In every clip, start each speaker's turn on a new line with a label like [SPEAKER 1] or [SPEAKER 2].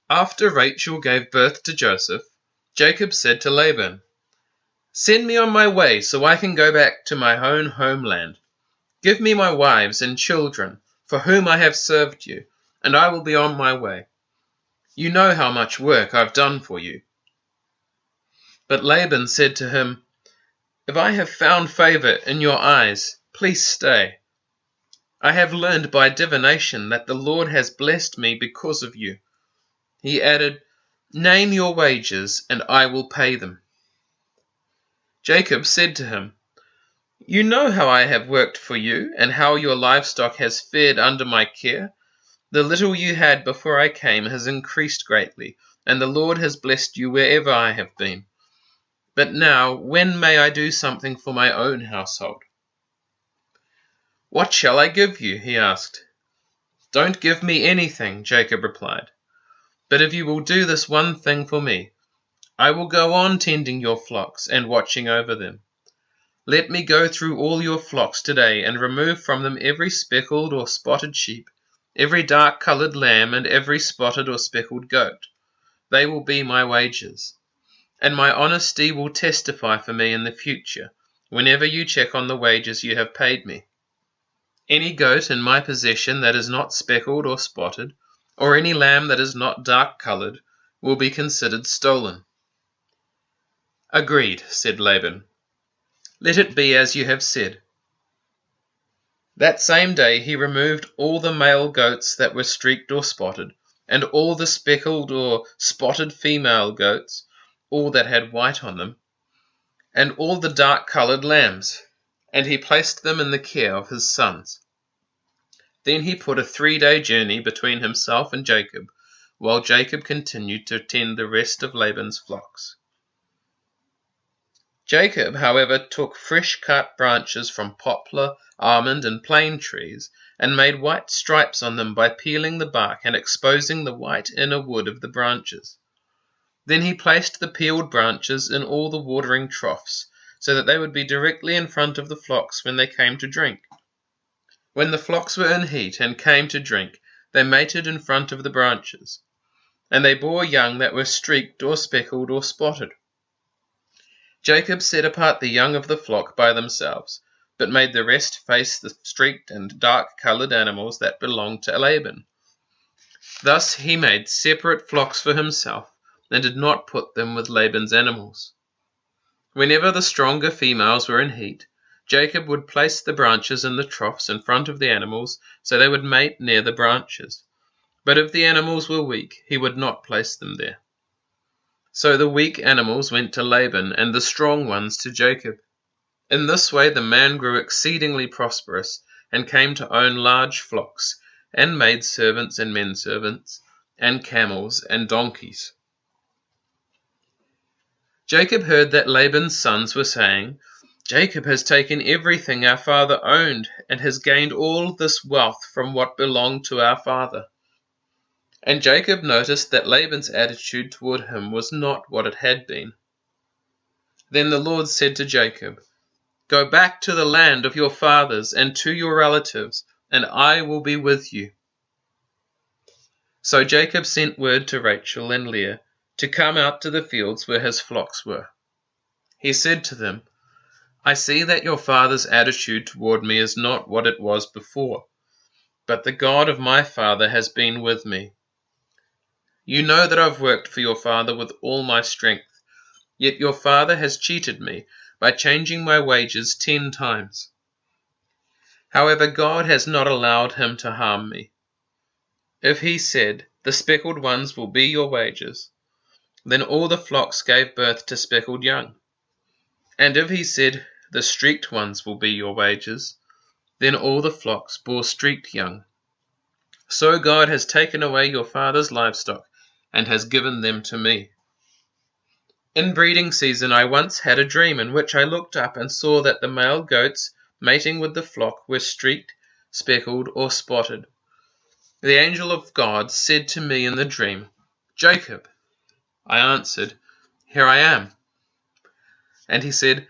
[SPEAKER 1] After Rachel gave birth to Joseph, Jacob said to Laban, "Send me on my way so I can go back to my own homeland. Give me my wives and children, for whom I have served you, and I will be on my way. You know how much work I've done for you." But Laban said to him, "If I have found favor in your eyes, please stay. I have learned by divination that the Lord has blessed me because of you." He added, "Name your wages, and I will pay them." Jacob said to him, "You know how I have worked for you, and how your livestock has fared under my care. The little you had before I came has increased greatly, and the Lord has blessed you wherever I have been. But now, when may I do something for my own household?" "What shall I give you?" he asked. "Don't give me anything," Jacob replied. "But if you will do this one thing for me, I will go on tending your flocks and watching over them. Let me go through all your flocks today and remove from them every speckled or spotted sheep, every dark-colored lamb, and every spotted or speckled goat. They will be my wages. And my honesty will testify for me in the future, whenever you check on the wages you have paid me. Any goat in my possession that is not speckled or spotted, or any lamb that is not dark-colored, will be considered stolen." "Agreed," said Laban. "Let it be as you have said." That same day he removed all the male goats that were streaked or spotted, and all the speckled or spotted female goats, all that had white on them, and all the dark-colored lambs, and he placed them in the care of his sons. Then he put a 3-day journey between himself and Jacob, while Jacob continued to tend the rest of Laban's flocks. Jacob, however, took fresh-cut branches from poplar, almond, and plane trees, and made white stripes on them by peeling the bark and exposing the white inner wood of the branches. Then he placed the peeled branches in all the watering troughs, so that they would be directly in front of the flocks when they came to drink. When the flocks were in heat and came to drink, they mated in front of the branches, and they bore young that were streaked or speckled or spotted. Jacob set apart the young of the flock by themselves, but made the rest face the streaked and dark-colored animals that belonged to Laban. Thus he made separate flocks for himself, and did not put them with Laban's animals. Whenever the stronger females were in heat, Jacob would place the branches in the troughs in front of the animals, so they would mate near the branches. But if the animals were weak, he would not place them there. So the weak animals went to Laban, and the strong ones to Jacob. In this way the man grew exceedingly prosperous, and came to own large flocks, and maidservants and menservants, and camels and donkeys. Jacob heard that Laban's sons were saying, "Jacob has taken everything our father owned, and has gained all this wealth from what belonged to our father." And Jacob noticed that Laban's attitude toward him was not what it had been. Then the Lord said to Jacob, "Go back to the land of your fathers and to your relatives, and I will be with you." So Jacob sent word to Rachel and Leah to come out to the fields where his flocks were. He said to them, "I see that your father's attitude toward me is not what it was before, but the God of my father has been with me. You know that I've worked for your father with all my strength, yet your father has cheated me by changing my wages 10 times. However, God has not allowed him to harm me. If he said, 'The speckled ones will be your wages,' then all the flocks gave birth to speckled young. And if he said, 'The streaked ones will be your wages,' then all the flocks bore streaked young. So God has taken away your father's livestock and has given them to me. In breeding season I once had a dream in which I looked up and saw that the male goats mating with the flock were streaked, speckled, or spotted. The angel of God said to me in the dream, 'Jacob.' I answered, 'Here I am.' And he said,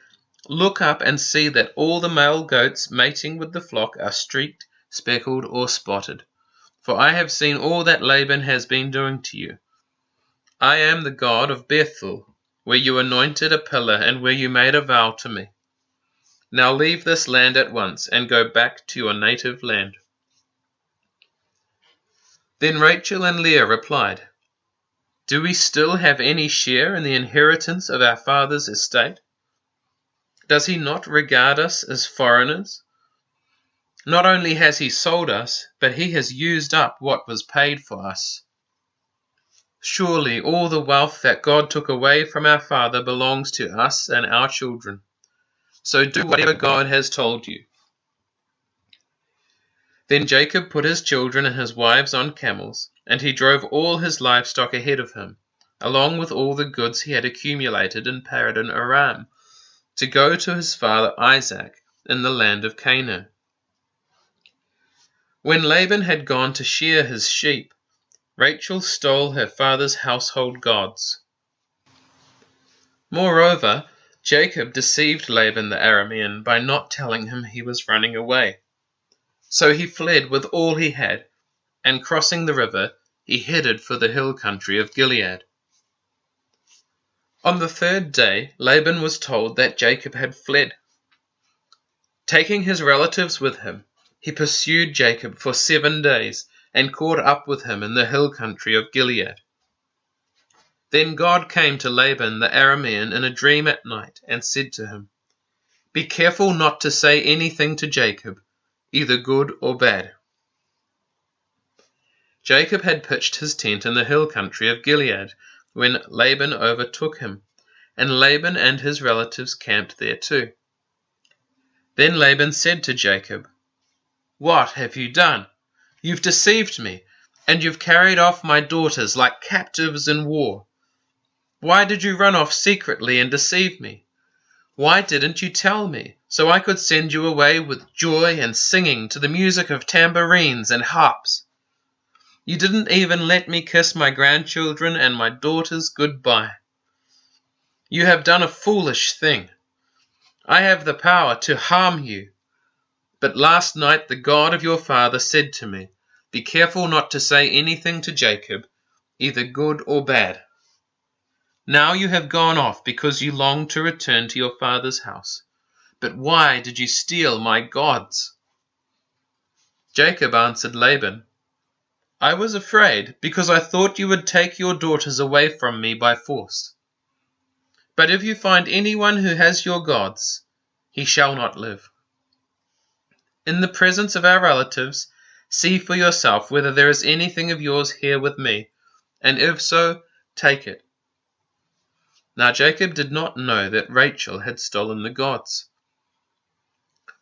[SPEAKER 1] 'Look up and see that all the male goats mating with the flock are streaked, speckled, or spotted. For I have seen all that Laban has been doing to you. I am the God of Bethel, where you anointed a pillar and where you made a vow to me. Now leave this land at once and go back to your native land." Then Rachel and Leah replied, "Do we still have any share in the inheritance of our father's estate? Does he not regard us as foreigners? Not only has he sold us, but he has used up what was paid for us. Surely all the wealth that God took away from our father belongs to us and our children. So do whatever God has told you." Then Jacob put his children and his wives on camels, and he drove all his livestock ahead of him, along with all the goods he had accumulated in Padan Aram, to go to his father Isaac in the land of Canaan. When Laban had gone to shear his sheep, Rachel stole her father's household gods. Moreover, Jacob deceived Laban the Aramean by not telling him he was running away. So he fled with all he had, and crossing the river, he headed for the hill country of Gilead. On the third day, Laban was told that Jacob had fled. Taking his relatives with him, he pursued Jacob for 7 days and caught up with him in the hill country of Gilead. Then God came to Laban the Aramean in a dream at night and said to him, "Be careful not to say anything to Jacob, either good or bad." Jacob had pitched his tent in the hill country of Gilead when Laban overtook him, and Laban and his relatives camped there too. Then Laban said to Jacob, "What have you done? You've deceived me, and you've carried off my daughters like captives in war. Why did you run off secretly and deceive me? Why didn't you tell me, so I could send you away with joy and singing to the music of tambourines and harps? You didn't even let me kiss my grandchildren and my daughters goodbye. You have done a foolish thing. I have the power to harm you. But last night the God of your father said to me, 'Be careful not to say anything to Jacob, either good or bad.' Now you have gone off because you long to return to your father's house. But why did you steal my gods?" Jacob answered Laban, "I was afraid, because I thought you would take your daughters away from me by force. But if you find anyone who has your gods, he shall not live. In the presence of our relatives, see for yourself whether there is anything of yours here with me, and if so, take it." Now Jacob did not know that Rachel had stolen the gods.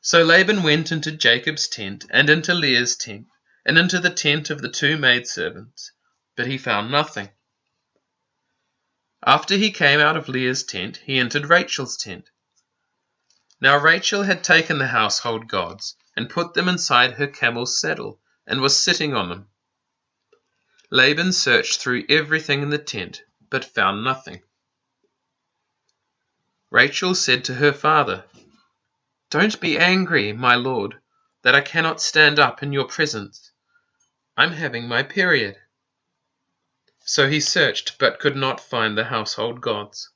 [SPEAKER 1] So Laban went into Jacob's tent, and into Leah's tent, and into the tent of the 2 maidservants, but he found nothing. After he came out of Leah's tent, he entered Rachel's tent. Now Rachel had taken the household gods, and put them inside her camel's saddle, and was sitting on them. Laban searched through everything in the tent, but found nothing. Rachel said to her father, "Don't be angry, my lord, that I cannot stand up in your presence. I'm having my period." So he searched, but could not find the household gods.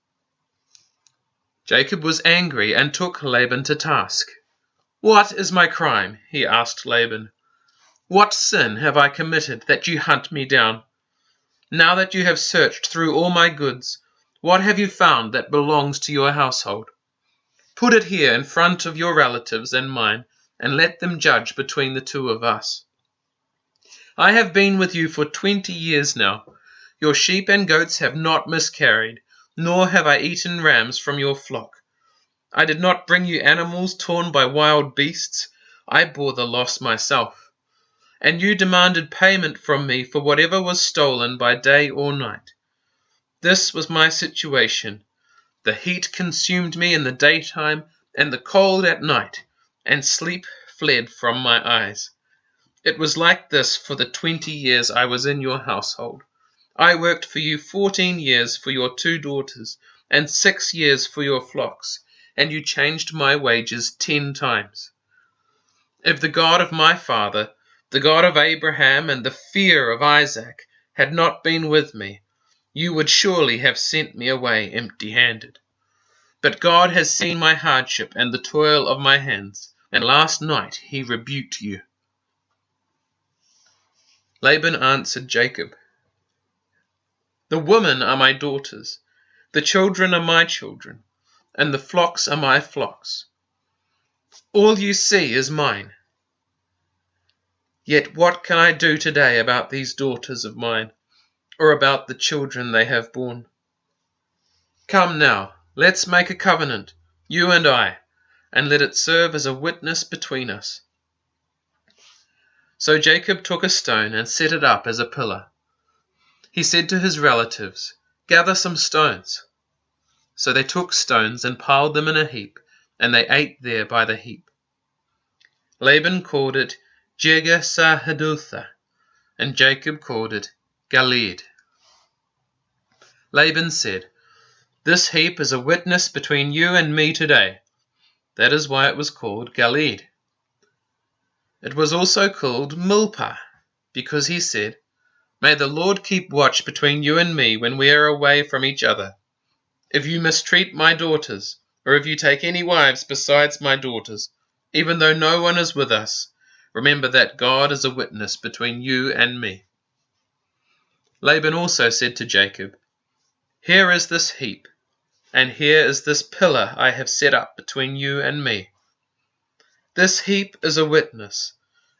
[SPEAKER 1] Jacob was angry and took Laban to task. "What is my crime?" he asked Laban. "What sin have I committed that you hunt me down? Now that you have searched through all my goods, what have you found that belongs to your household? Put it here in front of your relatives and mine, and let them judge between the 2 of us. I have been with you for 20 years now. Your sheep and goats have not miscarried, nor have I eaten rams from your flock. I did not bring you animals torn by wild beasts. I bore the loss myself. And you demanded payment from me for whatever was stolen by day or night. This was my situation. The heat consumed me in the daytime, and the cold at night, and sleep fled from my eyes. It was like this for the 20 years I was in your household. I worked for you 14 years for your 2 daughters, and 6 years for your flocks, and you changed my wages 10 times. If the God of my father, the God of Abraham, and the fear of Isaac had not been with me, you would surely have sent me away empty-handed. But God has seen my hardship and the toil of my hands, and last night he rebuked you." Laban answered Jacob, "The women are my daughters, the children are my children, and the flocks are my flocks. All you see is mine. Yet what can I do today about these daughters of mine, or about the children they have borne? Come now, let's make a covenant, you and I, and let it serve as a witness between us." So Jacob took a stone and set it up as a pillar. He said to his relatives, "Gather some stones." So they took stones and piled them in a heap, and they ate there by the heap. Laban called it Jegar-sahadutha, and Jacob called it Gilead. Laban said, "This heap is a witness between you and me today." That is why it was called Gilead. It was also called Milpah, because he said, "May the Lord keep watch between you and me when we are away from each other. If you mistreat my daughters, or if you take any wives besides my daughters, even though no one is with us, remember that God is a witness between you and me." Laban also said to Jacob, "Here is this heap, and here is this pillar I have set up between you and me. This heap is a witness,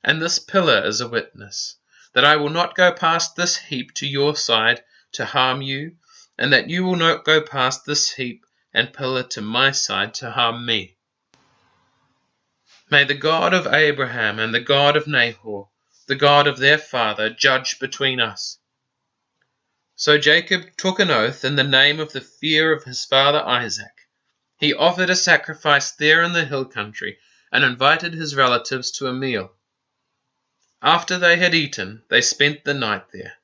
[SPEAKER 1] and this pillar is a witness, that I will not go past this heap to your side to harm you, and that you will not go past this heap and pillar to my side to harm me. May the God of Abraham and the God of Nahor, the God of their father, judge between us." So Jacob took an oath in the name of the fear of his father Isaac. He offered a sacrifice there in the hill country and invited his relatives to a meal. After they had eaten, they spent the night there.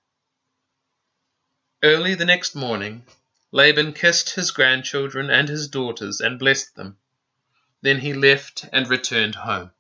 [SPEAKER 1] Early the next morning, Laban kissed his grandchildren and his daughters and blessed them. Then he left and returned home.